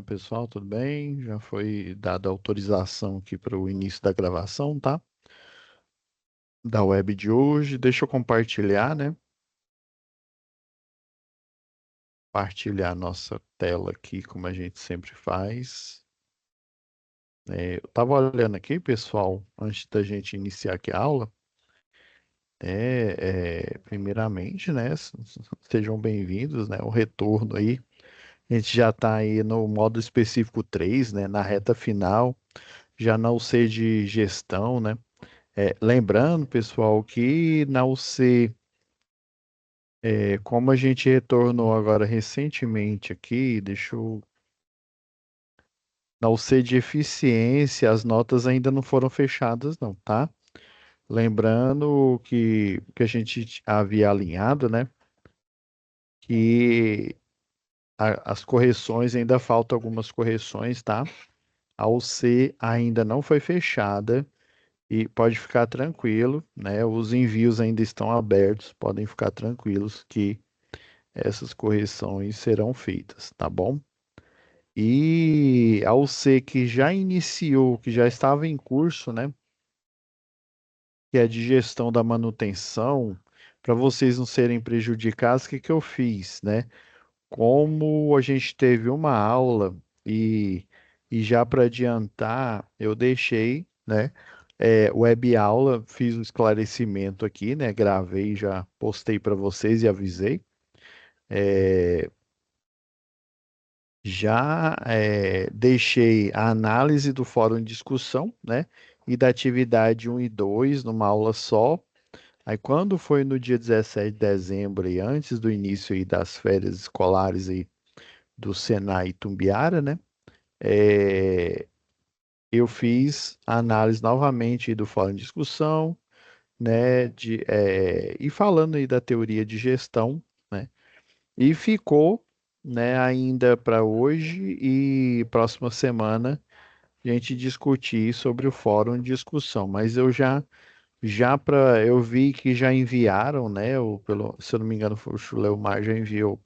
Pessoal, tudo bem? Já foi dada autorização aqui para o início da gravação, tá? Da web de hoje. Deixa eu compartilhar, né? Partilhar a nossa tela aqui, como a gente sempre faz. Eu estava olhando aqui, pessoal, antes da gente iniciar aqui a aula. Primeiramente, né? Sejam bem-vindos, né? O retorno aí. A gente já está aí no modo específico 3, né? Na reta final. Já na UC de gestão, né? Lembrando, pessoal, que na UC, como a gente retornou agora recentemente aqui, na UC de eficiência, as notas ainda não foram fechadas, não, tá? Lembrando que a gente havia alinhado, né? Que as correções, ainda faltam algumas correções, tá? A UC ainda não foi fechada. E pode ficar tranquilo, né? Os envios ainda estão abertos, podem ficar tranquilos que essas correções serão feitas, tá bom? E ao ser que já iniciou, que já estava em curso, né? Que é de gestão da manutenção, para vocês não serem prejudicados, o que que eu fiz, né? Como a gente teve uma aula e, e já para adiantar, eu deixei, né? Web aula, fiz o esclarecimento aqui, né? Gravei, já postei para vocês e avisei. Já deixei a análise do fórum de discussão, né? E da atividade um e 2 numa aula só. Aí quando foi no dia 17 de dezembro, e antes do início aí das férias escolares aí do Senai Tumbiara, né? é, eu fiz a análise novamente do fórum de discussão, né? E falando aí da teoria de gestão, né? E ficou, né, ainda para hoje e próxima semana a gente discutir sobre o fórum de discussão. Mas eu vi que já enviaram, né, se eu não me engano, foi o Chuleumar já enviou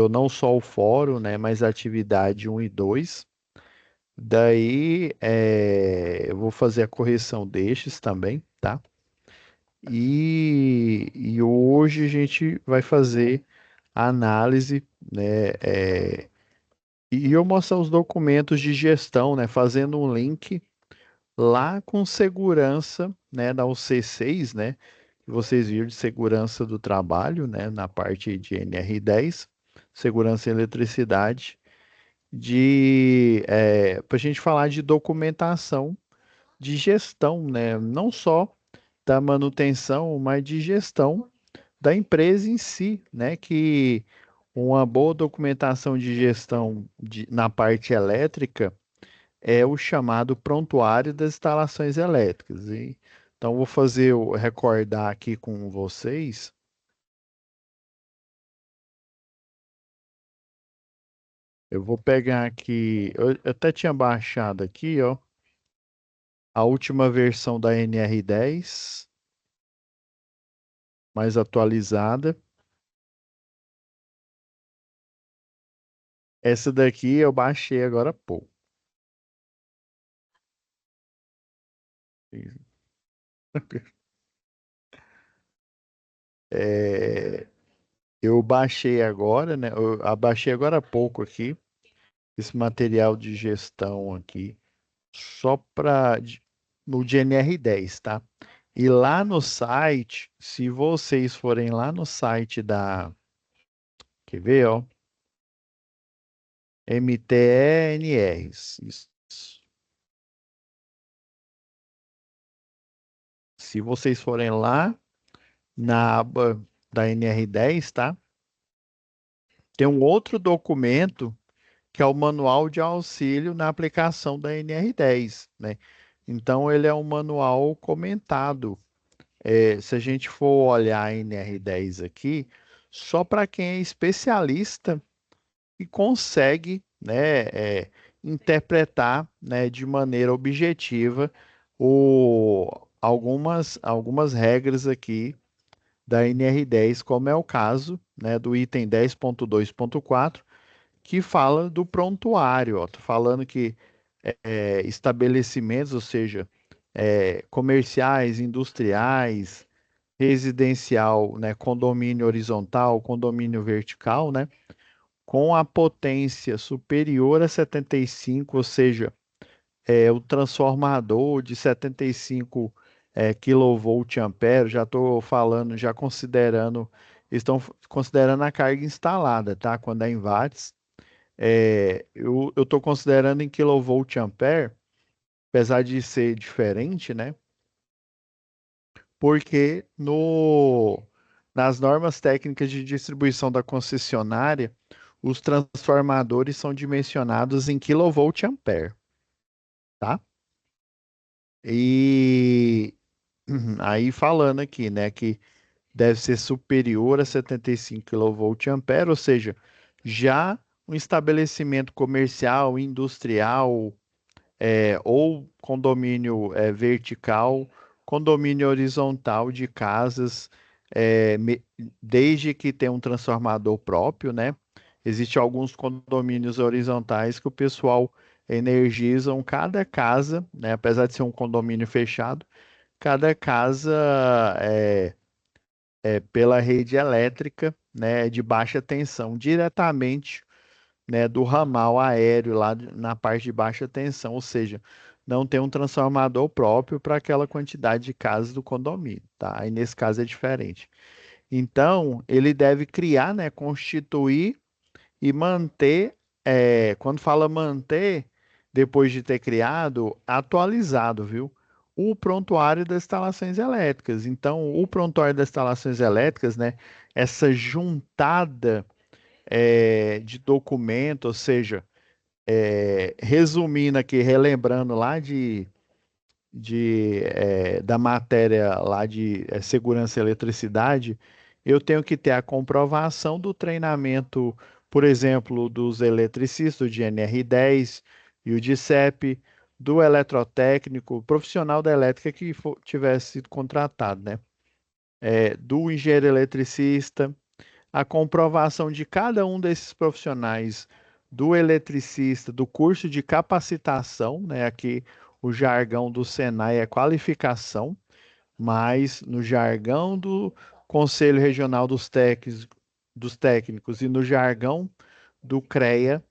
não só o fórum, né, mas a atividade um e 2. Daí eu vou fazer a correção destes também, tá? E hoje a gente vai fazer a análise, né? E eu mostrar os documentos de gestão, né? Fazendo um link lá com segurança, né? Da UC6, né? Que vocês viram de segurança do trabalho, né? Na parte de NR10, segurança em eletricidade, para a gente falar de documentação de gestão, né? Não só da manutenção, mas de gestão da empresa em si, né? Que uma boa documentação de gestão na parte elétrica é o chamado prontuário das instalações elétricas. Então, vou recordar aqui com vocês. Eu vou pegar aqui, eu até tinha baixado aqui, ó, a última versão da NR10, mais atualizada. Essa daqui eu baixei agora há pouco. É, eu baixei agora, né? Eu abaixei agora há pouco aqui esse material de gestão aqui, só para no GNR10, tá? E lá no site, se vocês forem lá no site quer ver, ó, MTNRs, isso. Se vocês forem lá na aba da NR10, tá? Tem um outro documento que é o manual de auxílio na aplicação da NR10, né? Então ele é um manual comentado. Se a gente for olhar a NR10 aqui, só para quem é especialista e consegue, né, interpretar, né, de maneira objetiva algumas regras aqui da NR10, como é o caso, né, do item 10.2.4, que fala do prontuário. Ó. Tô falando que estabelecimentos, ou seja, comerciais, industriais, residencial, né, condomínio horizontal, condomínio vertical, né, com a potência superior a 75, ou seja, o transformador de 75 kV-ampere, já estou falando, já considerando, estão considerando a carga instalada, tá? Quando é em watts, eu estou considerando em kV-ampere, apesar de ser diferente, né? Porque nas normas técnicas de distribuição da concessionária, os transformadores são dimensionados em kV-ampere, tá? E aí falando aqui, né, que deve ser superior a 75 kV-ampere, ou seja, já um estabelecimento comercial, industrial, ou condomínio vertical, condomínio horizontal de casas, é, me- desde que tenha um transformador próprio, né? Existem alguns condomínios horizontais que o pessoal energizam cada casa, né? Apesar de ser um condomínio fechado, cada casa pela rede elétrica, né? De baixa tensão, diretamente, né, do ramal aéreo na parte de baixa tensão, ou seja, não tem um transformador próprio para aquela quantidade de casas do condomínio, tá? Aí nesse caso é diferente. Então, ele deve criar, né, constituir e manter, quando fala manter, depois de ter criado, atualizado, viu? O prontuário das instalações elétricas. Então, o prontuário das instalações elétricas, né, essa juntada de documento, ou seja, resumindo aqui, relembrando lá da matéria lá de segurança e eletricidade, eu tenho que ter a comprovação do treinamento, por exemplo, dos eletricistas, do GNR10 e o DICEP, do eletrotécnico, profissional da elétrica que tivesse sido contratado, né? Do engenheiro eletricista, a comprovação de cada um desses profissionais, do eletricista, do curso de capacitação, né? Aqui o jargão do Senai é qualificação, mas no jargão do Conselho Regional dos Técnicos e no jargão do CREA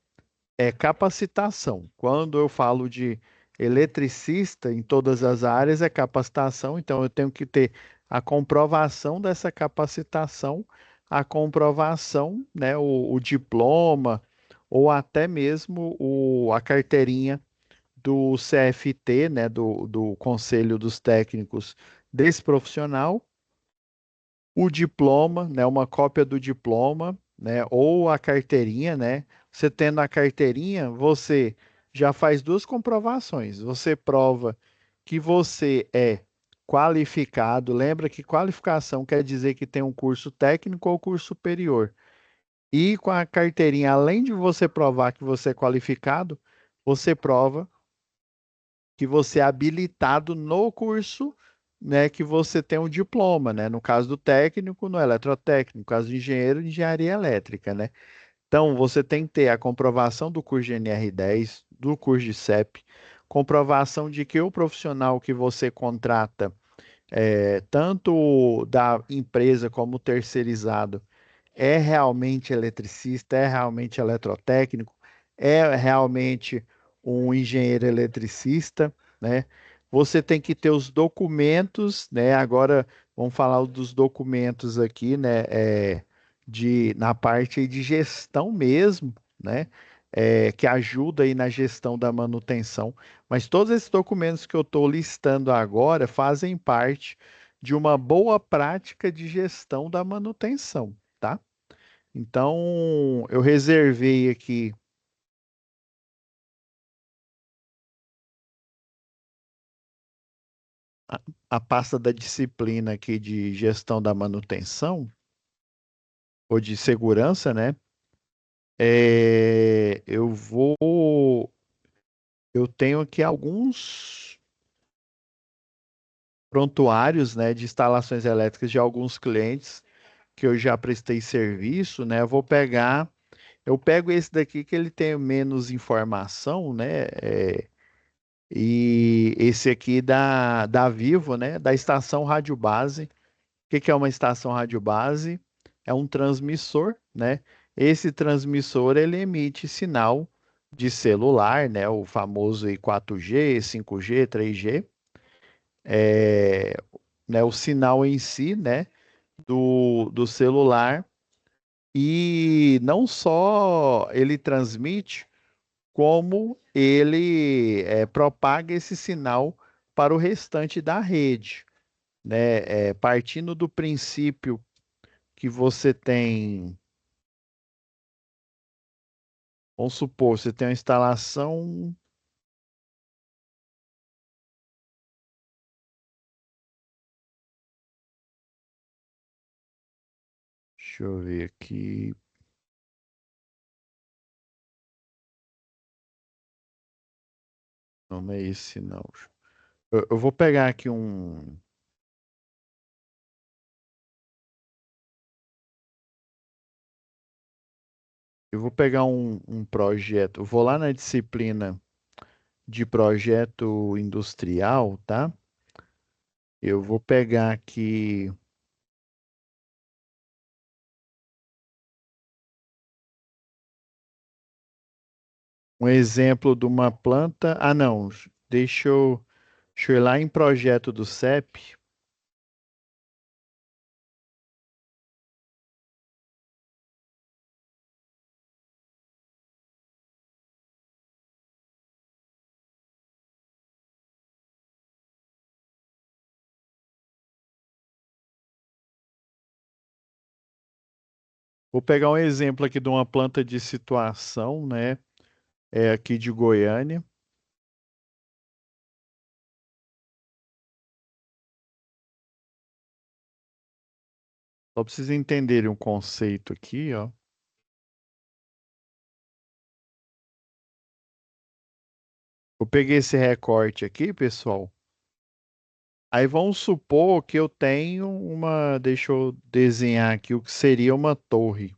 é capacitação. Quando eu falo de eletricista em todas as áreas, é capacitação, então eu tenho que ter a comprovação dessa capacitação, a comprovação, né, o diploma, ou até mesmo a carteirinha do CFT, né, do Conselho dos Técnicos desse profissional, o diploma, né, uma cópia do diploma, né, ou a carteirinha, né? Você tendo a carteirinha, você já faz duas comprovações. Você prova que você é qualificado. Lembra que qualificação quer dizer que tem um curso técnico ou curso superior. E com a carteirinha, além de você provar que você é qualificado, você prova que você é habilitado no curso, né, que você tem um diploma, né? No caso do técnico, no eletrotécnico, no caso do engenheiro, engenharia elétrica, né? Então, você tem que ter a comprovação do curso de NR10, do curso de CEP, comprovação de que o profissional que você contrata, tanto da empresa como terceirizado, é realmente eletricista, é realmente eletrotécnico, é realmente um engenheiro eletricista, né? Você tem que ter os documentos, né? Agora vamos falar dos documentos aqui, né? Na parte de gestão mesmo, né? Que ajuda aí na gestão da manutenção. Mas todos esses documentos que eu estou listando agora fazem parte de uma boa prática de gestão da manutenção, tá? Então, eu reservei aqui a pasta da disciplina aqui de gestão da manutenção, ou de segurança, né? Eu tenho aqui alguns prontuários, né, de instalações elétricas de alguns clientes que eu já prestei serviço, né? Eu vou pegar Eu pego esse daqui que ele tem menos informação, né? E esse aqui da Vivo, né? Da estação Rádio Base. O que que é uma estação Rádio Base? É um transmissor, né? Esse transmissor ele emite sinal de celular, né? O famoso aí 4G, 5G, 3G. É, né? O sinal em si, né? Do celular. E não só ele transmite, como ele propaga esse sinal para o restante da rede, né? Partindo do princípio que você tem, vamos supor, você tem uma instalação, deixa eu ver aqui, não é esse não. Eu vou pegar aqui eu vou pegar um projeto, eu vou lá na disciplina de projeto industrial, tá? Eu vou pegar aqui um exemplo de uma planta. Ah, não. Deixa eu ir lá em projeto do CEP. Vou pegar um exemplo aqui de uma planta de situação, né? É aqui de Goiânia. Só para vocês entenderem um conceito aqui, ó. Eu peguei esse recorte aqui, pessoal. Aí vamos supor que eu tenho uma. Deixa eu desenhar aqui o que seria uma torre.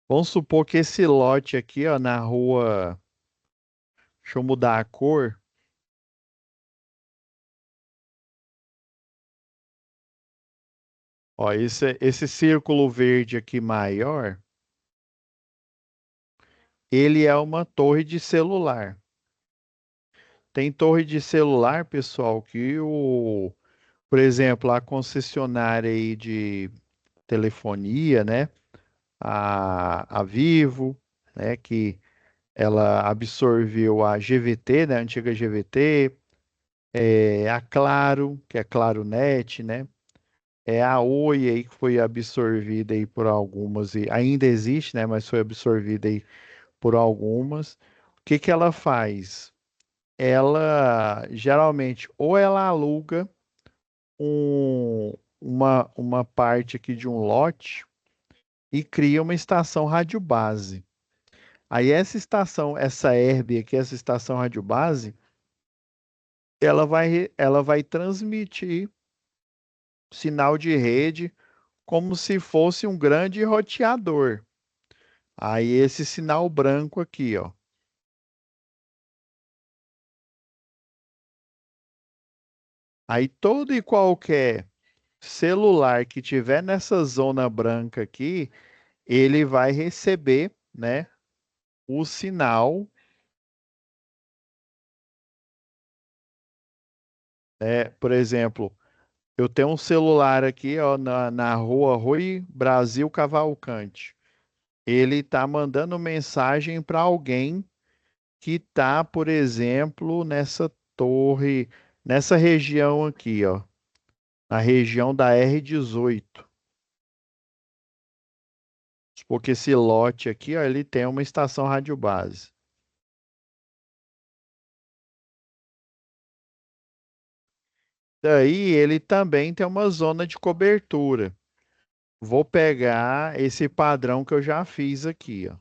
Vamos supor que esse lote aqui, ó, na rua. Deixa eu mudar a cor. Ó, esse círculo verde aqui maior, ele é uma torre de celular. Tem torre de celular, pessoal, por exemplo, a concessionária aí de telefonia, né? A Vivo, né? Que ela absorveu a GVT, né? A antiga GVT, a Claro, que é Claro Net, né? É a Oi aí que foi absorvida aí por algumas e ainda existe, né? Mas foi absorvida aí por algumas. O que que ela faz? Ela geralmente ou ela aluga uma parte aqui de um lote e cria uma estação rádio base. Aí essa estação, essa herb aqui, essa estação rádio base, ela vai transmitir sinal de rede como se fosse um grande roteador. Aí esse sinal branco aqui, ó. Aí todo e qualquer celular que tiver nessa zona branca aqui, ele vai receber, né, o sinal. Por exemplo, eu tenho um celular aqui, ó, na rua Rui Brasil Cavalcante. Ele está mandando mensagem para alguém que está, por exemplo, nessa torre, nessa região aqui, ó, na região da R18. Porque esse lote aqui, ó, ele tem uma estação rádio base. Daí ele também tem uma zona de cobertura. Vou pegar esse padrão que eu já fiz aqui, ó.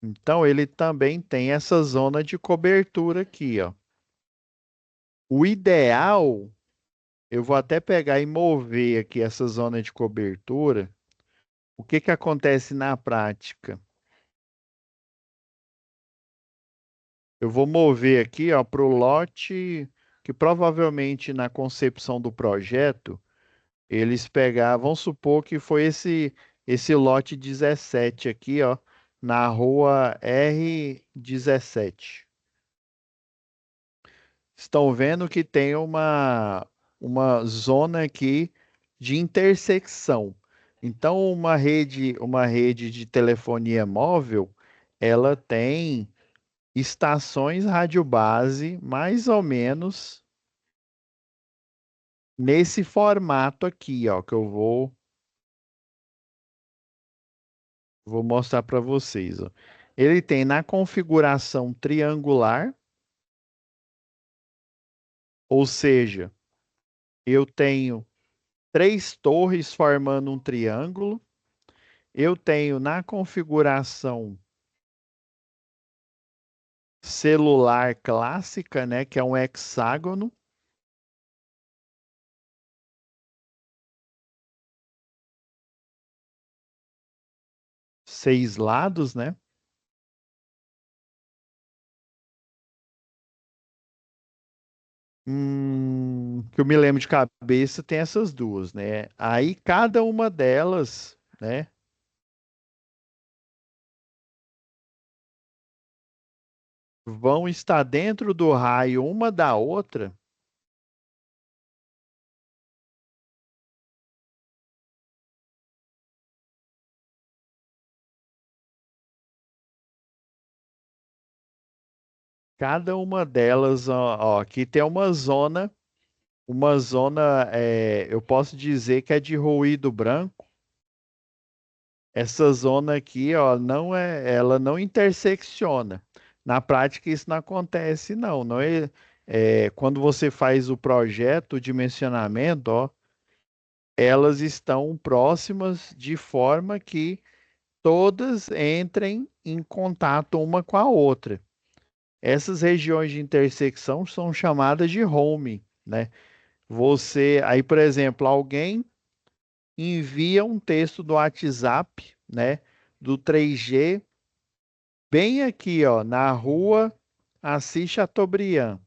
Então, ele também tem essa zona de cobertura aqui, ó. O ideal, eu vou até pegar e mover aqui essa zona de cobertura. O que que acontece na prática? Eu vou mover aqui, ó, para o lote que provavelmente na concepção do projeto eles pegavam, vamos supor que foi esse lote 17 aqui, ó, na rua R17. Estão vendo que tem uma zona aqui de intersecção. Então, uma rede de telefonia móvel, ela tem estações radiobase mais ou menos nesse formato aqui, ó, que eu vou mostrar para vocês, ó. Ele tem na configuração triangular, ou seja, eu tenho três torres formando um triângulo. Eu tenho na configuração celular clássica, né, que é um hexágono, 6 lados, né? Que eu me lembro de cabeça tem essas duas, né? Aí cada uma delas, né, vão estar dentro do raio uma da outra. Cada uma delas, ó, ó, aqui tem uma zona, eu posso dizer que é de ruído branco. Essa zona aqui, ó, ela não intersecciona. Na prática, isso não acontece, não. Não quando você faz o projeto, o dimensionamento, ó, elas estão próximas de forma que todas entrem em contato uma com a outra. Essas regiões de intersecção são chamadas de home, né? Aí, por exemplo, alguém envia um texto do WhatsApp, né, do 3G, bem aqui, ó, na rua Assis Chateaubriand.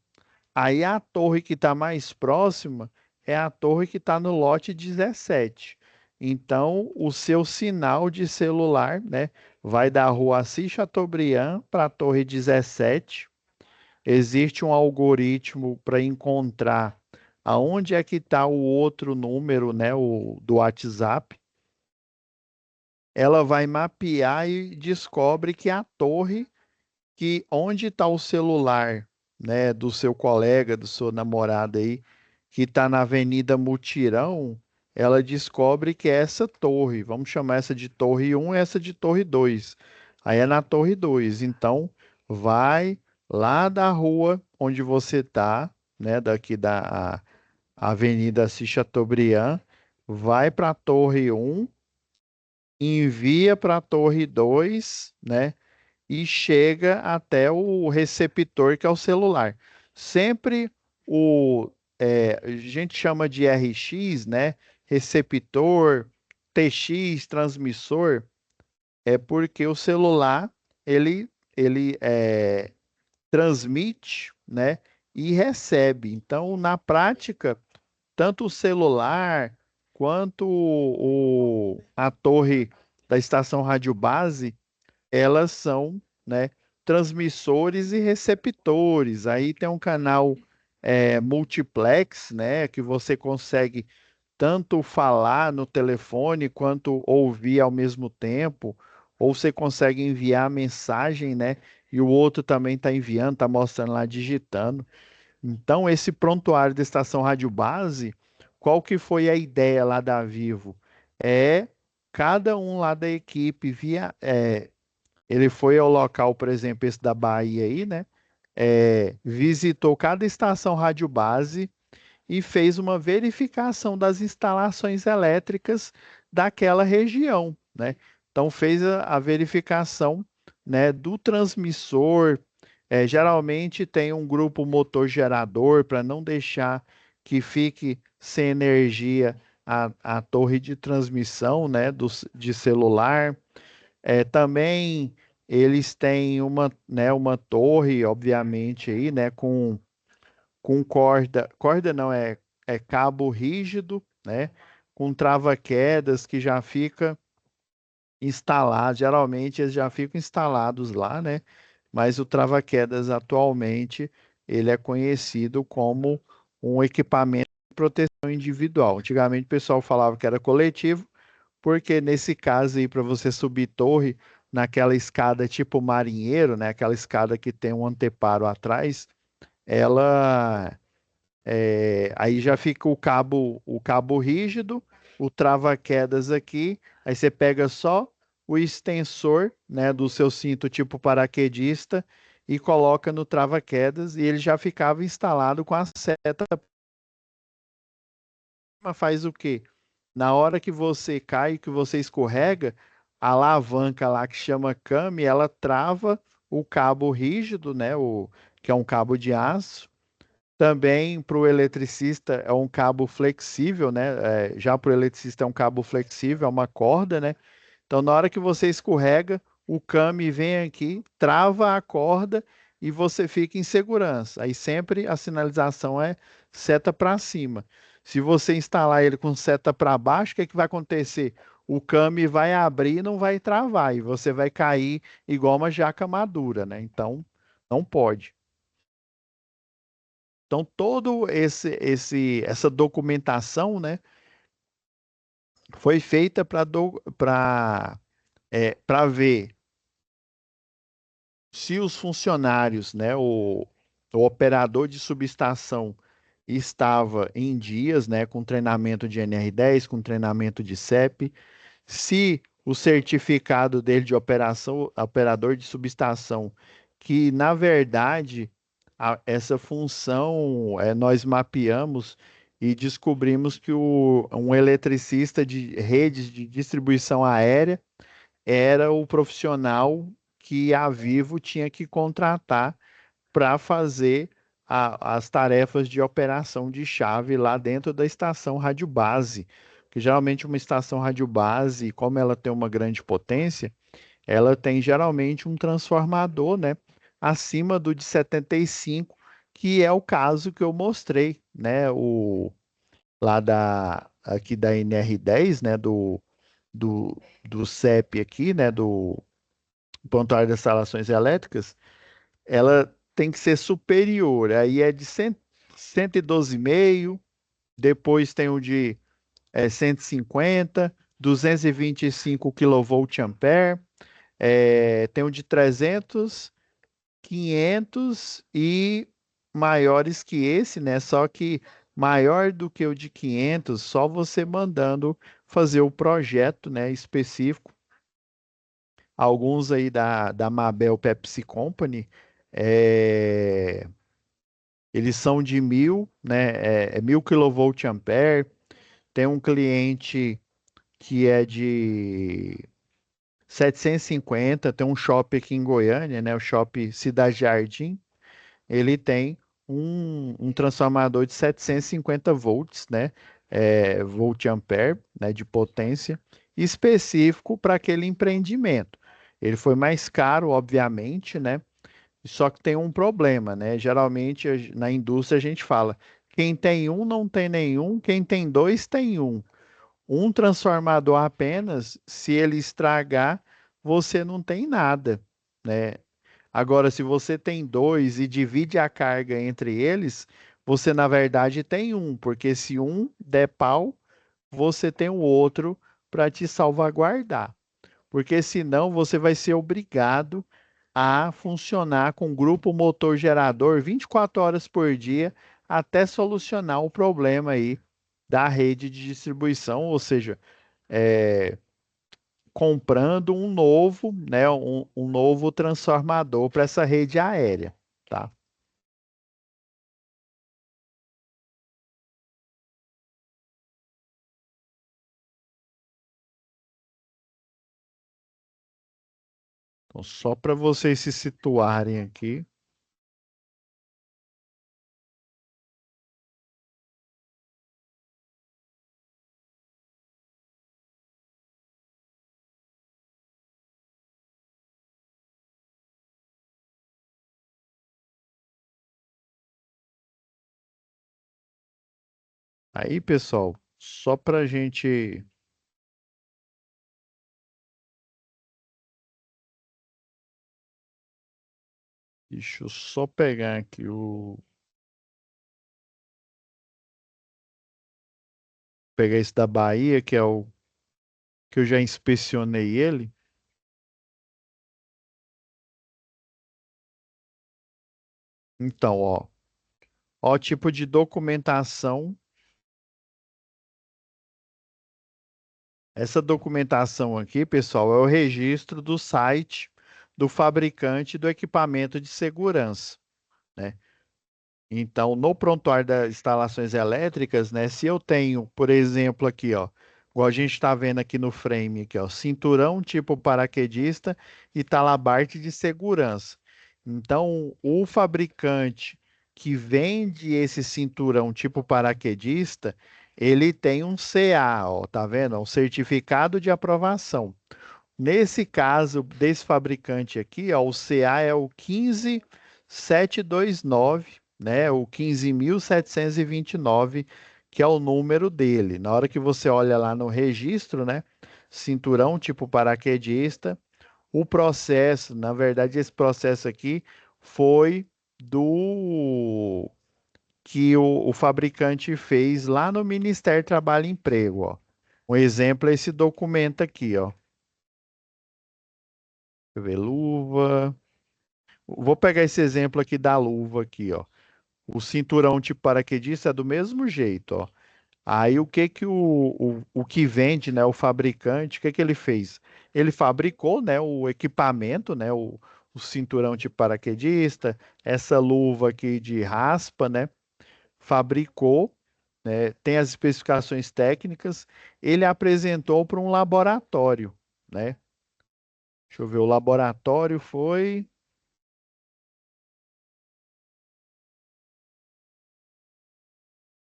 Aí a torre que está mais próxima é a torre que está no lote 17. Então, o seu sinal de celular, né, vai da rua Assis Chateaubriand para a torre 17. Existe um algoritmo para encontrar aonde é que está o outro número, né, do WhatsApp. Ela vai mapear e descobre que a torre que onde está o celular, né, do seu colega, do seu namorado aí, que está na Avenida Mutirão, ela descobre que é essa torre. Vamos chamar essa de Torre 1 e essa de Torre 2. Aí é na Torre 2. Então, vai lá da rua onde você está, né, daqui da Avenida Assis Chateaubriand, vai para a Torre 1, envia para a Torre 2, né? E chega até o receptor, que é o celular. Sempre a gente chama de RX, né? Receptor, TX, transmissor, é porque o celular ele transmite, né? E recebe. Então, na prática, tanto o celular quanto a torre da estação rádio base elas são, né, transmissores e receptores. Aí tem um canal multiplex, né, que você consegue tanto falar no telefone quanto ouvir ao mesmo tempo, ou você consegue enviar mensagem, né, e o outro também está enviando, está mostrando lá digitando. Então, esse prontuário da estação Rádio Base, qual que foi a ideia lá da Vivo? É cada um lá da equipe ele foi ao local, por exemplo, esse da Bahia aí, né? Visitou cada estação rádio base e fez uma verificação das instalações elétricas daquela região, né? Então fez a verificação né, do transmissor. Geralmente tem um grupo motor gerador para não deixar que fique sem energia a torre de transmissão, né, de celular. Também eles têm uma torre, obviamente, aí, né, com corda não, é cabo rígido, né, com trava-quedas que já fica instalado, geralmente eles já ficam instalados lá, né, mas o trava-quedas atualmente ele é conhecido como um equipamento de proteção individual. Antigamente o pessoal falava que era coletivo, porque nesse caso aí, para você subir torre, naquela escada tipo marinheiro, né? Aquela escada que tem um anteparo atrás, ela aí já fica o cabo rígido, o trava-quedas aqui, aí você pega só o extensor, né, do seu cinto tipo paraquedista e coloca no trava-quedas e ele já ficava instalado com a seta. Mas faz o quê? Na hora que você cai, que você escorrega, a alavanca lá que chama came, ela trava o cabo rígido, né? Que é um cabo de aço. Também para o eletricista é um cabo flexível, né? Já para o eletricista é um cabo flexível, é uma corda, né? Então, na hora que você escorrega, o came vem aqui, trava a corda e você fica em segurança. Aí sempre a sinalização é seta para cima. Se você instalar ele com seta para baixo, o que é que vai acontecer? O came vai abrir e não vai travar, e você vai cair igual uma jaca madura, né? Então, não pode. Então, todo essa documentação, né, foi feita para ver se os funcionários, né, o operador de subestação estava em dias, né, com treinamento de NR10, com treinamento de CEP, se o certificado dele de operação, operador de subestação, que na verdade essa função nós mapeamos e descobrimos que um eletricista de redes de distribuição aérea era o profissional que a Vivo tinha que contratar para fazer as tarefas de operação de chave lá dentro da estação rádio base. Que geralmente uma estação rádio base, como ela tem uma grande potência, ela tem geralmente um transformador, né, acima do de 75, que é o caso que eu mostrei, né, lá aqui da NR10, né, do CEP aqui, né, do Prontuário das Instalações Elétricas, ela tem que ser superior. Aí é de 100, 112,5, depois tem o de 150, 225 kVA, tem o de 300, 500 e maiores que esse, né? Só que maior do que o de 500, só você mandando fazer o projeto, né, específico. Alguns aí da Mabel Pepsi Company, é, eles são de 1.000, né? 1.000 kVA. Tem um cliente que é de 750, tem um shopping aqui em Goiânia, né? O Shopping Cidade Jardim. Ele tem um transformador de 750 volts, né? Volt ampere, né? De potência, específico para aquele empreendimento. Ele foi mais caro, obviamente, né? Só que tem um problema, né? Geralmente na indústria a gente fala: quem tem um não tem nenhum, quem tem dois tem um. Um transformador apenas, se ele estragar, você não tem nada, né? Agora, se você tem dois e divide a carga entre eles, você na verdade tem um, porque se um der pau, você tem o outro para te salvaguardar. Porque senão você vai ser obrigado a funcionar com grupo motor gerador 24 horas por dia até solucionar o problema aí da rede de distribuição, ou seja, é, comprando um novo, né, um novo transformador para essa rede aérea, tá? Então, só para vocês se situarem aqui. Aí, pessoal, só para a gente. Deixa eu só pegar aqui pegar esse da Bahia, que é o que eu já inspecionei ele. Então, ó o tipo de documentação. Essa documentação aqui, pessoal, é o registro do site do fabricante do equipamento de segurança, né? Então, no prontuário das instalações elétricas, né, se eu tenho, por exemplo, aqui, ó, igual a gente está vendo aqui no frame, aqui, ó, cinturão tipo paraquedista e talabarte de segurança. Então, o fabricante que vende esse cinturão tipo paraquedista, ele tem um CA, ó, tá vendo? Um certificado de aprovação. Nesse caso desse fabricante aqui, ó, o CA é o 15729, né? O 15.729, que é o número dele. Na hora que você olha lá no registro, né? Cinturão tipo paraquedista, o processo, na verdade, esse processo aqui foi do que o fabricante fez lá no Ministério do Trabalho e Emprego, ó. Um exemplo é esse documento aqui, ó. Deixa eu ver, luva. Vou pegar esse exemplo aqui da luva aqui, ó. O cinturão tipo paraquedista é do mesmo jeito, ó. Aí o que que o que vende, né, o fabricante, o que que ele fez? Ele fabricou, né, o equipamento, né, o cinturão tipo paraquedista, essa luva aqui de raspa, né, fabricou, né, tem as especificações técnicas, ele apresentou para um laboratório, né? Deixa eu ver, o laboratório foi.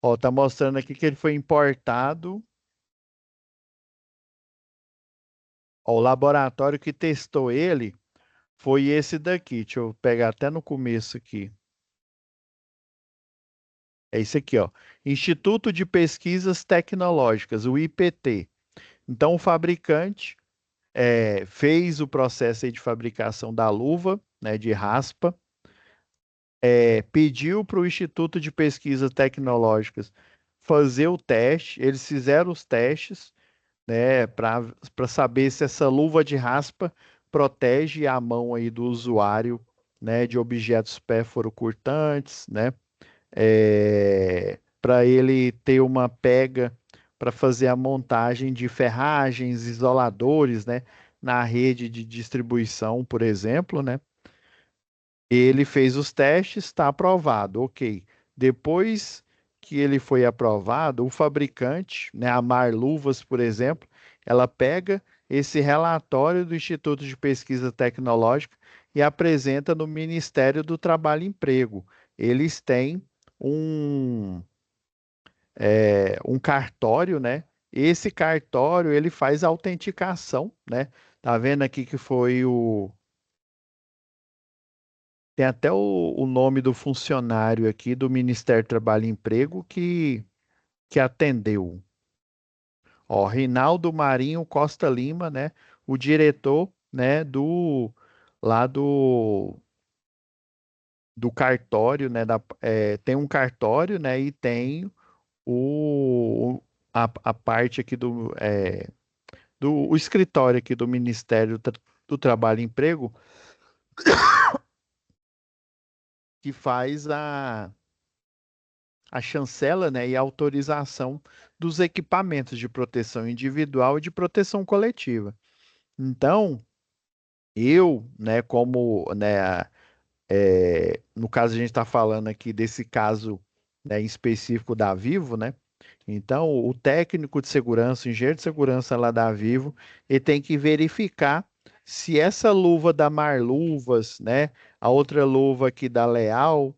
Ó, tá mostrando aqui que ele foi importado. Ó, o laboratório que testou ele foi esse daqui. Deixa eu pegar até no começo aqui. É esse aqui, ó. Instituto de Pesquisas Tecnológicas, o IPT. Então, o fabricante fez o processo aí de fabricação da luva, né, de raspa, pediu para o Instituto de Pesquisas Tecnológicas fazer o teste. Eles fizeram os testes, né, para saber se essa luva de raspa protege a mão aí do usuário, né, de objetos pérfuro-cortantes, né, para ele ter uma pega para fazer a montagem de ferragens, isoladores, né, na rede de distribuição, por exemplo, né. Ele fez os testes, está aprovado, ok. Depois que ele foi aprovado, o fabricante, né, a Mar Luvas, por exemplo, ela pega esse relatório do Instituto de Pesquisa Tecnológica e apresenta no Ministério do Trabalho e Emprego. Eles têm um, um cartório, né? Esse cartório ele faz autenticação, né? Tá vendo aqui que foi o tem até o nome do funcionário aqui do Ministério do Trabalho e Emprego que atendeu. Ó, Reinaldo Marinho Costa Lima, né? O diretor, né? Lá do cartório, né? Tem um cartório, né? E tem a parte aqui do o escritório aqui do Ministério do Trabalho e Emprego que faz a chancela, né, e a autorização dos equipamentos de proteção individual e de proteção coletiva. Então, eu, né, como, né, no caso a gente está falando aqui desse caso, né, em específico da Vivo, né? Então, o técnico de segurança, o engenheiro de segurança lá da Vivo, ele tem que verificar se essa luva da Marluvas, né, a outra luva aqui da Leal,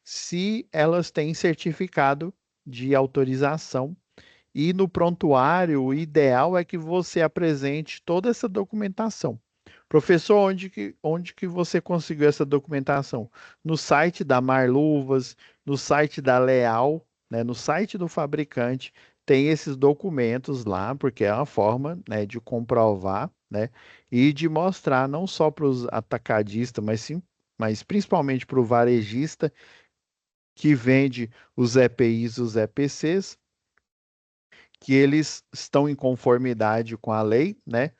se elas têm certificado de autorização. E no prontuário, o ideal é que você apresente toda essa documentação. Professor, onde que você conseguiu essa documentação? No site da Marluvas, no site da Leal, né, no site do fabricante, tem esses documentos lá, porque é uma forma, né, de comprovar, né, e de mostrar não só para os atacadistas, mas sim, mas principalmente para o varejista que vende os EPIs e os EPCs, que eles estão em conformidade com a lei, né?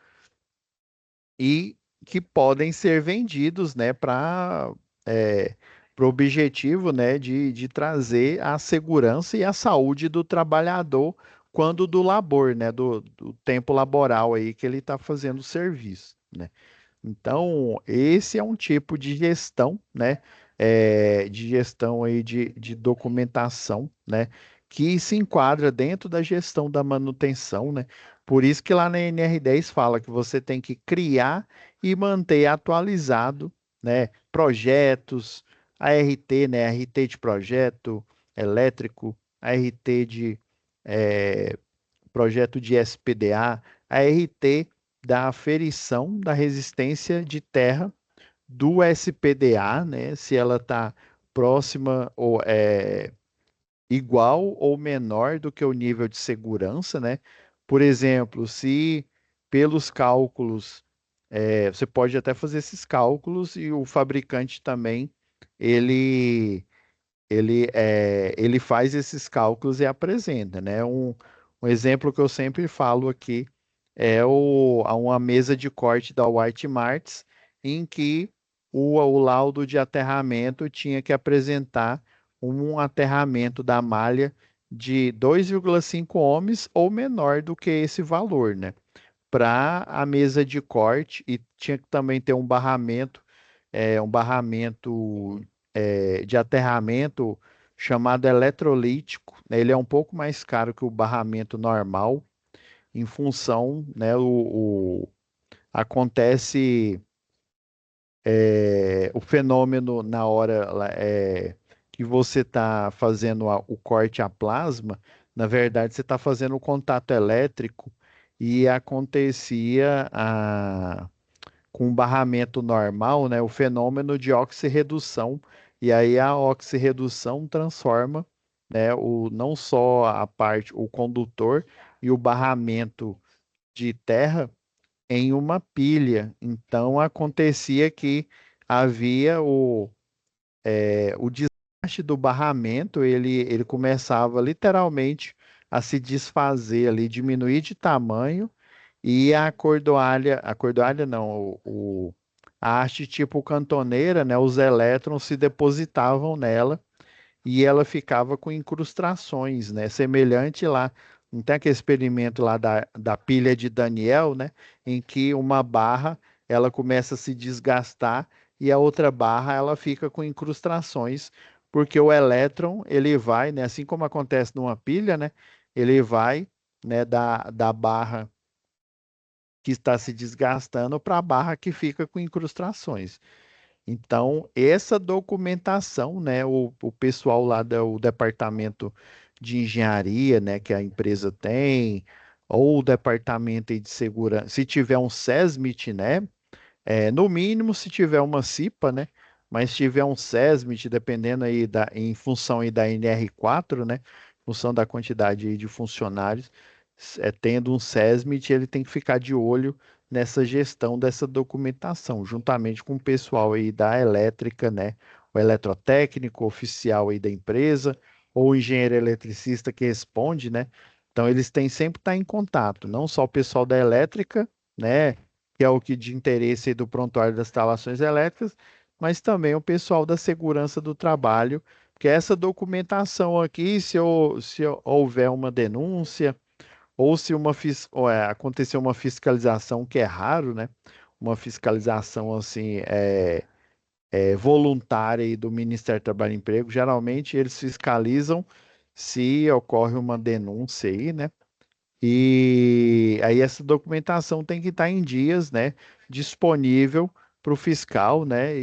E que podem ser vendidos, né, para o objetivo, né, de trazer a segurança e a saúde do trabalhador quando do labor, né, do tempo laboral aí que ele está fazendo o serviço, né? Então, esse é um tipo de gestão, né? De gestão aí de documentação, né? Que se enquadra dentro da gestão da manutenção, né? Por isso que lá na NR10 fala que você tem que criar e manter atualizado, né? Projetos, ART, né? ART de projeto elétrico, ART de eh, projeto de SPDA, a RT da aferição da resistência de terra do SPDA, né? Se ela está próxima ou igual ou menor do que o nível de segurança, né? Por exemplo, se pelos cálculos, você pode até fazer esses cálculos e o fabricante também, ele ele faz esses cálculos e apresenta, né? Um exemplo que eu sempre falo aqui é uma mesa de corte da White Martins, em que o laudo de aterramento tinha que apresentar um aterramento da malha de 2,5 ohms ou menor do que esse valor, né? Para a mesa de corte e tinha que também ter um barramento de aterramento chamado eletrolítico, né? Ele é um pouco mais caro que o barramento normal, em função, né, acontece o fenômeno na hora que você está fazendo o corte a plasma, na verdade você está fazendo o contato elétrico e acontecia com um barramento normal, né, o fenômeno de oxirredução, e aí a oxirredução transforma, né, não só a parte, o condutor e o barramento de terra em uma pilha. Então acontecia que havia o desgaste do barramento, ele começava literalmente a se desfazer ali, diminuir de tamanho, e a cordoalha não, a haste tipo cantoneira, né, os elétrons se depositavam nela e ela ficava com incrustações, né? Semelhante lá, não tem aquele experimento lá da pilha de Daniel, né? Em que uma barra ela começa a se desgastar e a outra barra ela fica com incrustações, porque o elétron ele vai, né? Assim como acontece numa pilha, né? Ele vai, né? Da barra que está se desgastando para a barra que fica com incrustações. Então, essa documentação, né, o pessoal lá do departamento de engenharia, né, que a empresa tem, ou o departamento aí de segurança, se tiver um SESMIT, né, no mínimo se tiver uma CIPA, né, mas se tiver um SESMIT, dependendo aí em função aí da NR4, né, em função da quantidade aí de funcionários, tendo um SESMIT, ele tem que ficar de olho nessa gestão dessa documentação, juntamente com o pessoal aí da elétrica, né? O eletrotécnico oficial aí da empresa, ou o engenheiro eletricista que responde, né? Então, eles têm sempre que estar em contato, não só o pessoal da elétrica, né? Que é o que de interesse aí do prontuário das instalações elétricas, mas também o pessoal da segurança do trabalho, porque essa documentação aqui, se houver uma denúncia, ou se acontecer uma fiscalização, que é raro, né? Uma fiscalização assim voluntária aí do Ministério do Trabalho e Emprego, geralmente eles fiscalizam se ocorre uma denúncia aí, né? E aí essa documentação tem que estar em dias, né, disponível para o fiscal, né,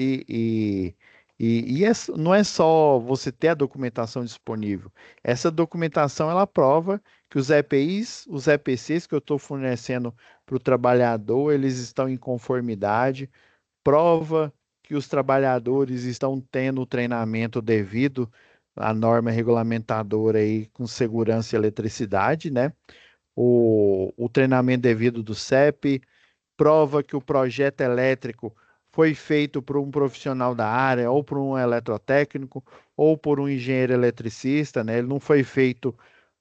não é só você ter a documentação disponível. Essa documentação ela prova que os EPIs, os EPCs que eu estou fornecendo para o trabalhador, eles estão em conformidade, prova que os trabalhadores estão tendo o treinamento devido à norma regulamentadora aí com segurança e eletricidade, né? O treinamento devido do CEP, prova que o projeto elétrico foi feito por um profissional da área, ou por um eletrotécnico, ou por um engenheiro eletricista, né? Ele não foi feito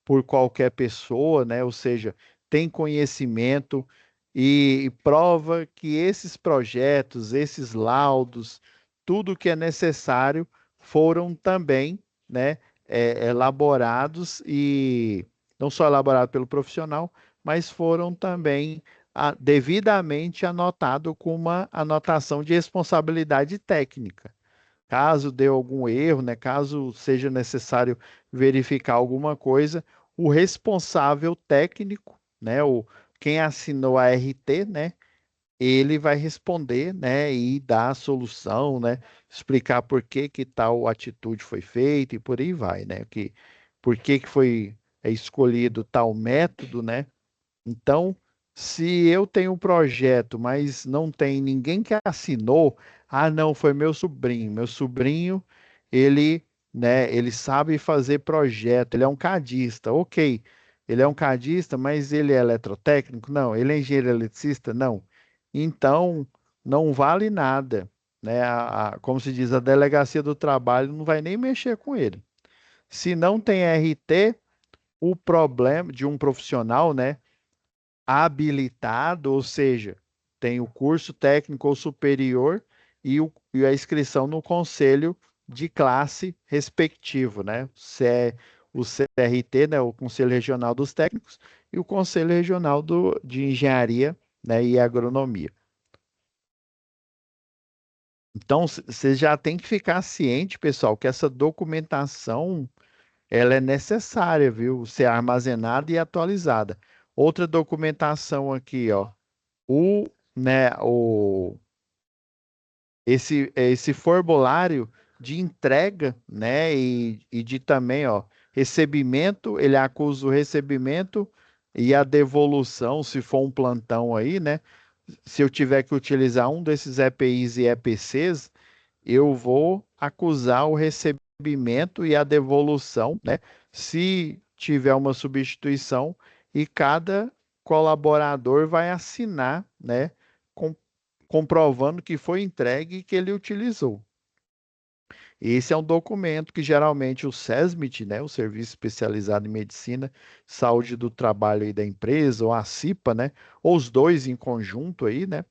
por qualquer pessoa, né? Ou seja, tem conhecimento e prova que esses projetos, esses laudos, tudo que é necessário foram também, né, elaborados e não só elaborados pelo profissional, mas foram também devidamente anotado com uma anotação de responsabilidade técnica. Caso dê algum erro, né, caso seja necessário verificar alguma coisa, o responsável técnico, né, quem assinou a RT, né, ele vai responder, né, e dar a solução, né, explicar por que que tal atitude foi feita e por aí vai, né, por que que foi escolhido tal método, né, então, se eu tenho um projeto, mas não tem ninguém que assinou, ah, não, foi meu sobrinho. Meu sobrinho, ele, né, ele sabe fazer projeto, ele é um cadista, ok. Ele é um cadista, mas ele é eletrotécnico? Não. Ele é engenheiro eletricista? Não. Então, não vale nada, né? Como se diz, a delegacia do trabalho não vai nem mexer com ele. Se não tem RT, o problema de um profissional, né? Habilitado, ou seja, tem o curso técnico ou superior e a inscrição no conselho de classe respectivo, né? O CRT, né? O Conselho Regional dos Técnicos, e o Conselho Regional de Engenharia, né? E Agronomia. Então, você já tem que ficar ciente, pessoal, que essa documentação ela é necessária, viu? Ser armazenada e atualizada. Outra documentação aqui, ó. o, né, esse formulário de entrega, né, e de também, ó, recebimento, ele acusa o recebimento e a devolução, se for um plantão aí, né? Se eu tiver que utilizar um desses EPIs e EPCs, eu vou acusar o recebimento e a devolução, né? Se tiver uma substituição e cada colaborador vai assinar, né? com- Comprovando que foi entregue e que ele utilizou. Esse é um documento que geralmente o SESMIT, né, o Serviço Especializado em Medicina, Saúde do Trabalho e da empresa, ou a CIPA, né, ou os dois em conjunto aí, né,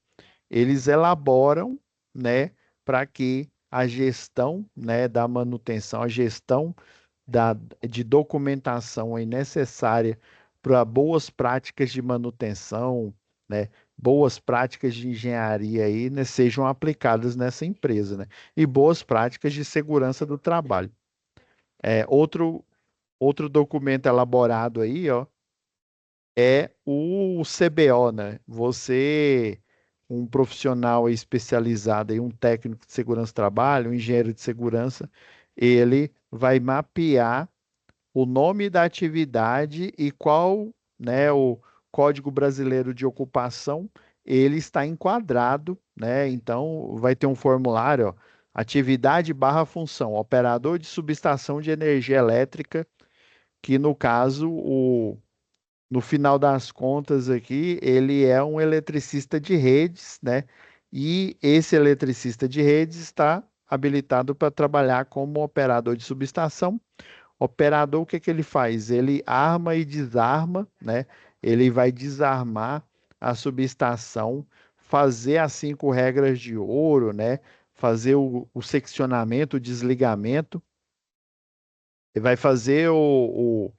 eles elaboram, né, para que a gestão, né, da manutenção, a gestão da, de documentação aí necessária para boas práticas de manutenção, né, boas práticas de engenharia aí, né, sejam aplicadas nessa empresa, né, e boas práticas de segurança do trabalho. Outro documento elaborado aí, ó, é o CBO, né? Um profissional especializado e um técnico de segurança do trabalho, um engenheiro de segurança, ele vai mapear o nome da atividade e qual, né, o Código Brasileiro de Ocupação ele está enquadrado, né? Então vai ter um formulário, ó, atividade barra função, operador de subestação de energia elétrica, que no caso no final das contas aqui, ele é um eletricista de redes, né? E esse eletricista de redes está habilitado para trabalhar como operador de subestação. Operador, o que que ele faz? Ele arma e desarma, né? Ele vai desarmar a subestação, fazer as 5 regras de ouro, né? Fazer o seccionamento, o desligamento, ele vai fazer o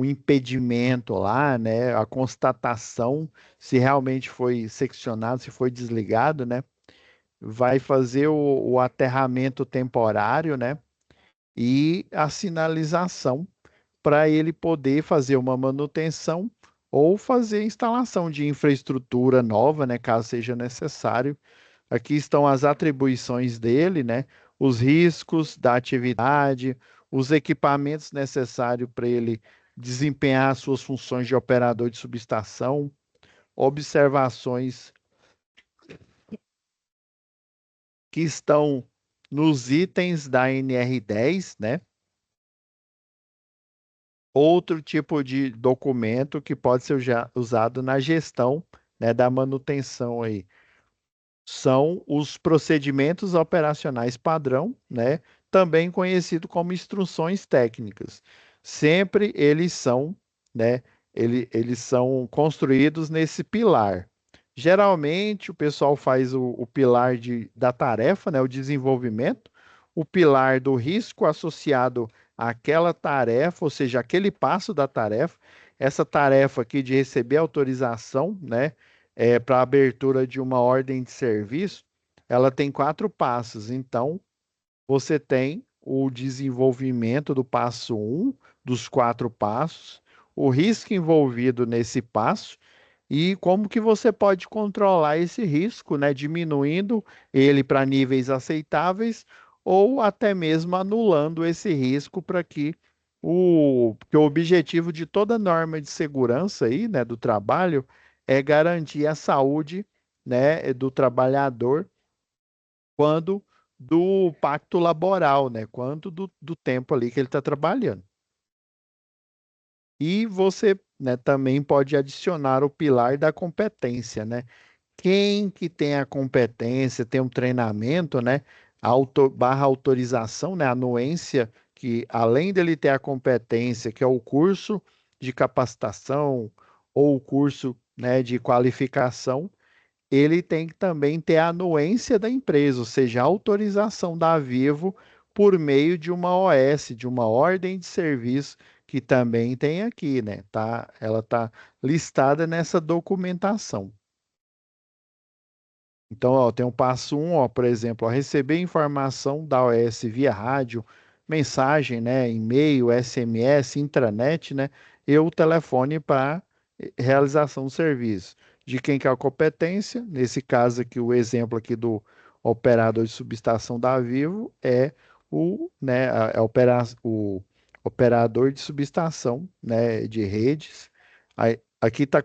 impedimento lá, né? A constatação se realmente foi seccionado, se foi desligado, né? Vai fazer o aterramento temporário, né? E a sinalização para ele poder fazer uma manutenção ou fazer instalação de infraestrutura nova, né, caso seja necessário. Aqui estão as atribuições dele, né, os riscos da atividade, os equipamentos necessários para ele desempenhar suas funções de operador de subestação, observações que estão nos itens da NR10, né? Outro tipo de documento que pode ser usado na gestão, né, da manutenção aí são os procedimentos operacionais padrão, né? Também conhecido como instruções técnicas. Sempre eles são, né? Eles são construídos nesse pilar. Geralmente o pessoal faz o pilar da tarefa, né? O desenvolvimento, o pilar do risco associado àquela tarefa, ou seja, aquele passo da tarefa. Essa tarefa aqui de receber autorização, né? Para abertura de uma ordem de serviço, ela tem quatro passos. Então, você tem o desenvolvimento do passo um, dos quatro passos, o risco envolvido nesse passo e como que você pode controlar esse risco, né? Diminuindo ele para níveis aceitáveis ou até mesmo anulando esse risco para que porque o objetivo de toda norma de segurança aí, né, do trabalho é garantir a saúde, né, do trabalhador quando do pacto laboral, né, quanto do tempo ali que ele está trabalhando. E você, né, também pode adicionar o pilar da competência, né? Quem que tem a competência, tem um treinamento, né? Barra autorização, né? Anuência, que além dele ter a competência, que é o curso de capacitação ou o curso, né, de qualificação, ele tem que também ter a anuência da empresa, ou seja, a autorização da Vivo por meio de uma OS, de uma ordem de serviço, que também tem aqui, né? Tá, ela está listada nessa documentação. Então, ó, tem o passo um, ó, por exemplo, ó, receber informação da OS via rádio, mensagem, né, e-mail, SMS, intranet, né, e o telefone para realização do serviço. De quem que é a competência? Nesse caso aqui, o exemplo aqui do operador de subestação da Vivo é né, o operador de subestação, né, de redes. Aí, aqui está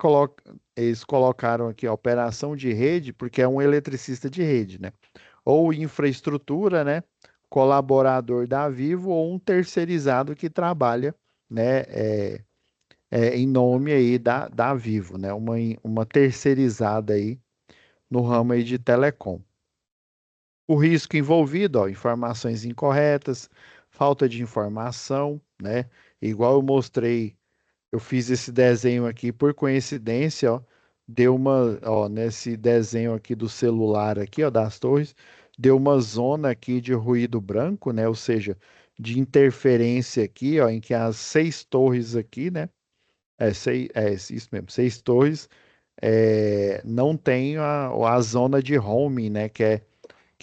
eles colocaram aqui a operação de rede, porque é um eletricista de rede, né? Ou infraestrutura, né? Colaborador da Vivo ou um terceirizado que trabalha, né? Em nome aí da Vivo, né? Uma terceirizada aí no ramo aí de telecom. O risco envolvido, ó, informações incorretas, falta de informação, né? Igual eu mostrei. Eu fiz esse desenho aqui por coincidência, ó, deu uma, ó, nesse desenho aqui do celular aqui, ó, das torres, deu uma zona aqui de ruído branco, né? Ou seja, de interferência aqui, ó, em que as seis torres aqui, né? Isso mesmo, seis torres, não tem a zona de homing, né? Que é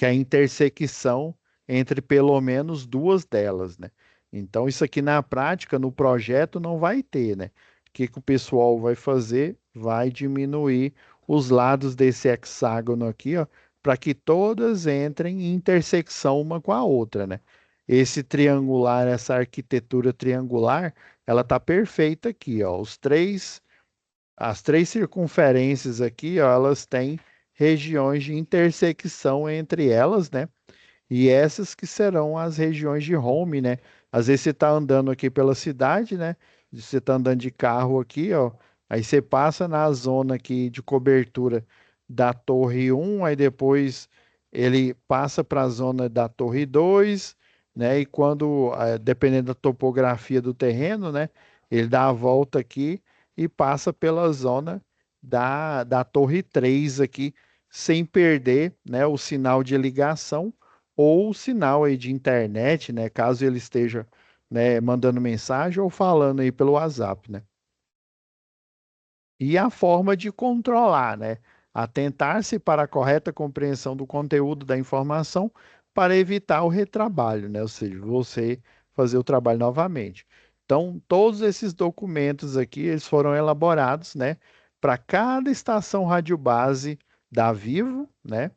a intersecção entre pelo menos duas delas, né? Então, isso aqui na prática, no projeto, não vai ter, né? O que que o pessoal vai fazer? Vai diminuir os lados desse hexágono aqui, ó, para que todas entrem em intersecção uma com a outra, né? Esse triangular, essa arquitetura triangular, ela tá perfeita aqui, ó. As três circunferências aqui, ó, elas têm regiões de intersecção entre elas, né? E essas que serão as regiões de home, né? Às vezes você está andando aqui pela cidade, né? Você está andando de carro aqui, ó. Aí você passa na zona aqui de cobertura da Torre 1, aí depois ele passa para a zona da Torre 2, né? E quando, dependendo da topografia do terreno, né? Ele dá a volta aqui e passa pela zona da Torre 3 aqui, sem perder, né, o sinal de ligação ou o sinal aí de internet, né, caso ele esteja, né, mandando mensagem ou falando aí pelo WhatsApp, né? E a forma de controlar, né? Atentar-se para a correta compreensão do conteúdo da informação para evitar o retrabalho, né? Ou seja, você fazer o trabalho novamente. Então, todos esses documentos aqui, eles foram elaborados, né, para cada estação radiobase da Vivo, né?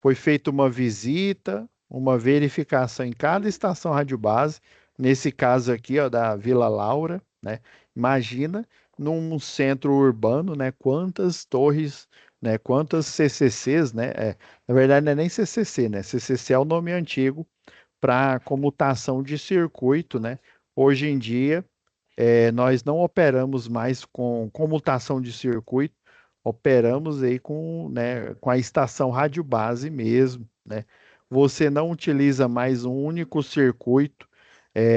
Foi feita uma visita, uma verificação em cada estação radiobase, nesse caso aqui, ó, da Vila Laura, né? Imagina num centro urbano, né? Quantas torres, né? Quantas CCCs, né? Na verdade, não é nem CCC, né? CCC é o nome antigo para comutação de circuito, né? Hoje em dia, nós não operamos mais com comutação de circuito, operamos aí com, né, com a estação rádio base mesmo, né? Você não utiliza mais um único circuito.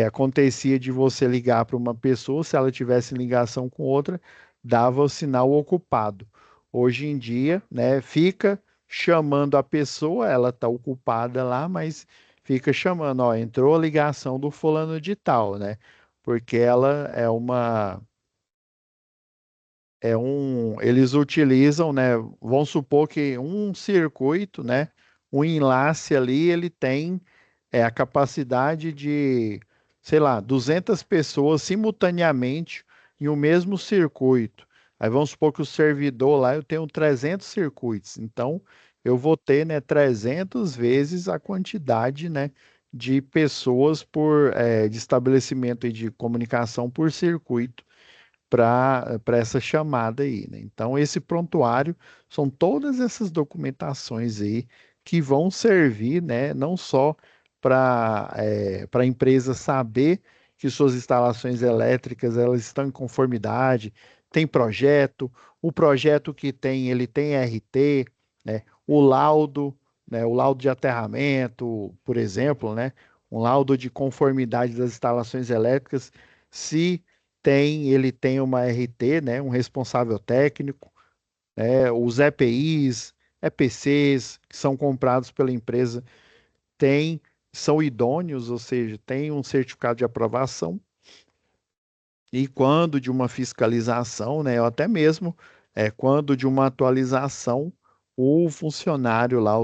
Acontecia de você ligar para uma pessoa, se ela tivesse ligação com outra, dava o sinal ocupado. Hoje em dia, né, fica chamando a pessoa, ela está ocupada lá, mas fica chamando, ó, entrou a ligação do fulano de tal, né? Porque ela eles utilizam, né? Vamos supor que um circuito, né? Um enlace ali, ele tem a capacidade de, sei lá, 200 pessoas simultaneamente em um mesmo circuito. Aí vamos supor que o servidor lá eu tenho 300 circuitos. Então, eu vou ter, né, 300 vezes a quantidade, né, de pessoas de estabelecimento e de comunicação por circuito para essa chamada aí, né? Então, esse prontuário são todas essas documentações aí que vão servir, né, não só para a empresa saber que suas instalações elétricas elas estão em conformidade, tem projeto, o projeto que tem, ele tem RT, né, né, o laudo de aterramento, por exemplo, né, um laudo de conformidade das instalações elétricas, se ele tem uma RT, né, um responsável técnico, os EPIs, EPCs que são comprados pela empresa têm, são idôneos, ou seja, tem um certificado de aprovação. E quando de uma fiscalização, né, ou até mesmo quando de uma atualização, o funcionário lá,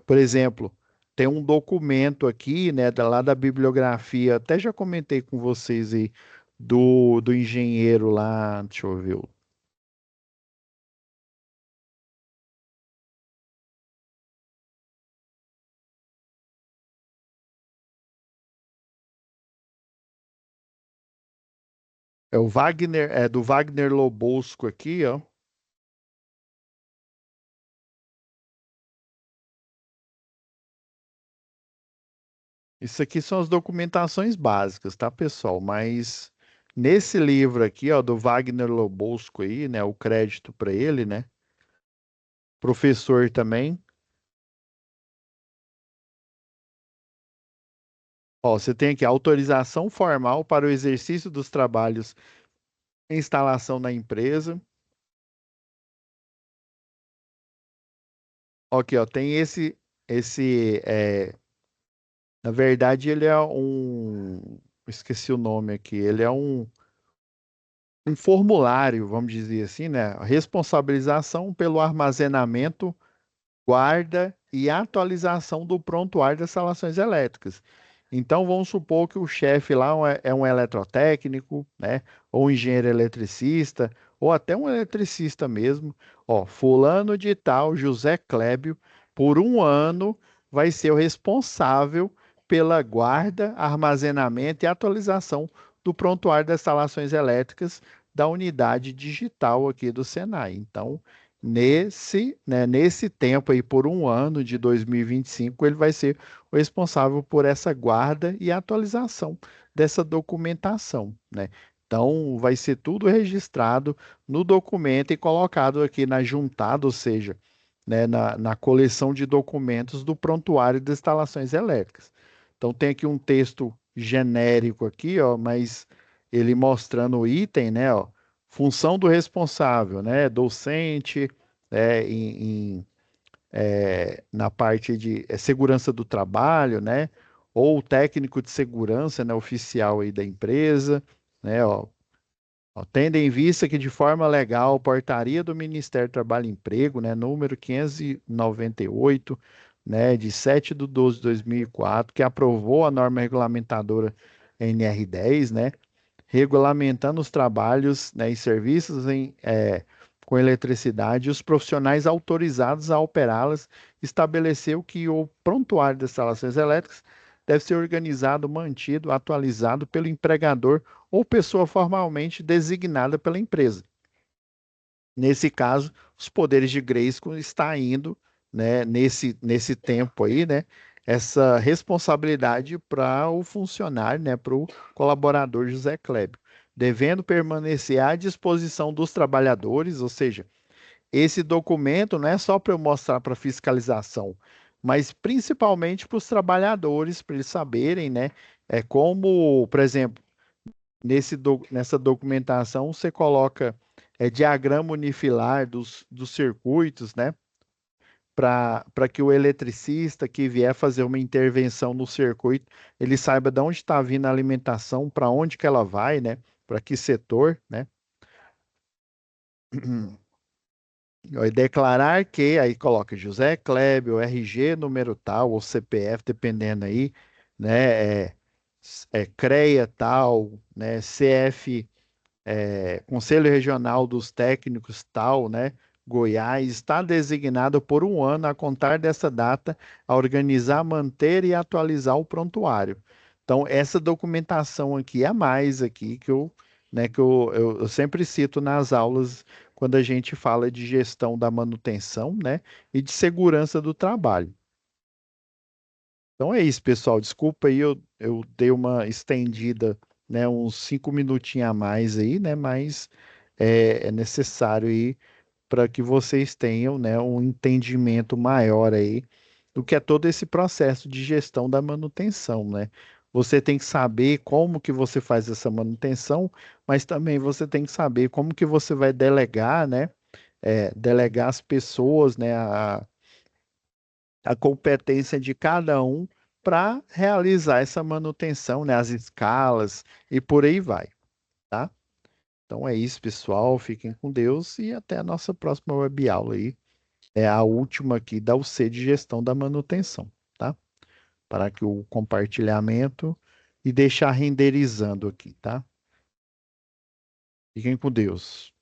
por exemplo, tem um documento aqui, né, lá da bibliografia, até já comentei com vocês aí, do engenheiro lá, deixa eu ver. É o Wagner, é do Wagner Lobosco aqui, ó. Isso aqui são as documentações básicas, tá, pessoal? Mas nesse livro aqui, ó, do Wagner Lobosco aí, né, o crédito para ele, né? Professor também. Ó, você tem aqui autorização formal para o exercício dos trabalhos em instalação na empresa. Aqui, ó, tem na verdade, ele é esqueci o nome aqui, ele é um formulário, vamos dizer assim, né? Responsabilização pelo armazenamento, guarda e atualização do prontuário das instalações elétricas. Então, vamos supor que o chefe lá é um eletrotécnico, né? Ou um engenheiro eletricista, ou até um eletricista mesmo. Ó, fulano de tal, José Clébio, por um ano vai ser o responsável pela guarda, armazenamento e atualização do prontuário das instalações elétricas da unidade digital aqui do Senai. Então, nesse tempo aí, por um ano de 2025, ele vai ser o responsável por essa guarda e atualização dessa documentação, né? Então, vai ser tudo registrado no documento e colocado aqui na juntada, ou seja, né, na coleção de documentos do prontuário das instalações elétricas. Então, tem aqui um texto genérico aqui, ó, mas ele mostrando o item, né, ó, função do responsável, né, docente, na parte de segurança do trabalho, né? Ou técnico de segurança, né, oficial aí da empresa, né? Ó, tendo em vista que de forma legal, portaria do Ministério do Trabalho e Emprego, né, número 598, né, de 7/12/2004, que aprovou a norma regulamentadora NR10, né, regulamentando os trabalhos, né, e serviços com eletricidade, e os profissionais autorizados a operá-las, estabeleceu que o prontuário das instalações elétricas deve ser organizado, mantido, atualizado pelo empregador ou pessoa formalmente designada pela empresa. Nesse caso, os poderes de Grayskull está indo, né, nesse tempo aí, né, essa responsabilidade para o funcionário, né, para o colaborador José Clébio, devendo permanecer à disposição dos trabalhadores, ou seja, esse documento não é só para eu mostrar para fiscalização, mas principalmente para os trabalhadores, para eles saberem, né, como, por exemplo, nessa documentação, você coloca diagrama unifilar dos circuitos, né? Para que o eletricista que vier fazer uma intervenção no circuito, ele saiba de onde está vindo a alimentação, para onde que ela vai, né? Para que setor, né? E declarar que, aí coloca José Clébio, RG, número tal, ou CPF, dependendo aí, né? CREA tal, né? CF Conselho Regional dos Técnicos tal, né? Goiás, está designado por um ano a contar dessa data a organizar, manter e atualizar o prontuário. Então, essa documentação aqui é a mais aqui que eu sempre cito nas aulas quando a gente fala de gestão da manutenção, né? E de segurança do trabalho. Então é isso, pessoal. Desculpa aí, eu dei uma estendida, né, uns 5 minutinhos a mais aí, né, mas é necessário aí para que vocês tenham, né, um entendimento maior aí do que é todo esse processo de gestão da manutenção, né? Você tem que saber como que você faz essa manutenção, mas também você tem que saber como que você vai delegar, né? Delegar as pessoas, né, a competência de cada um para realizar essa manutenção, né, as escalas e por aí vai, tá? Então é isso, pessoal. Fiquem com Deus e até a nossa próxima web aula aí. É a última aqui da UC de gestão da manutenção, tá? Para que o compartilhamento e deixar renderizando aqui, tá? Fiquem com Deus.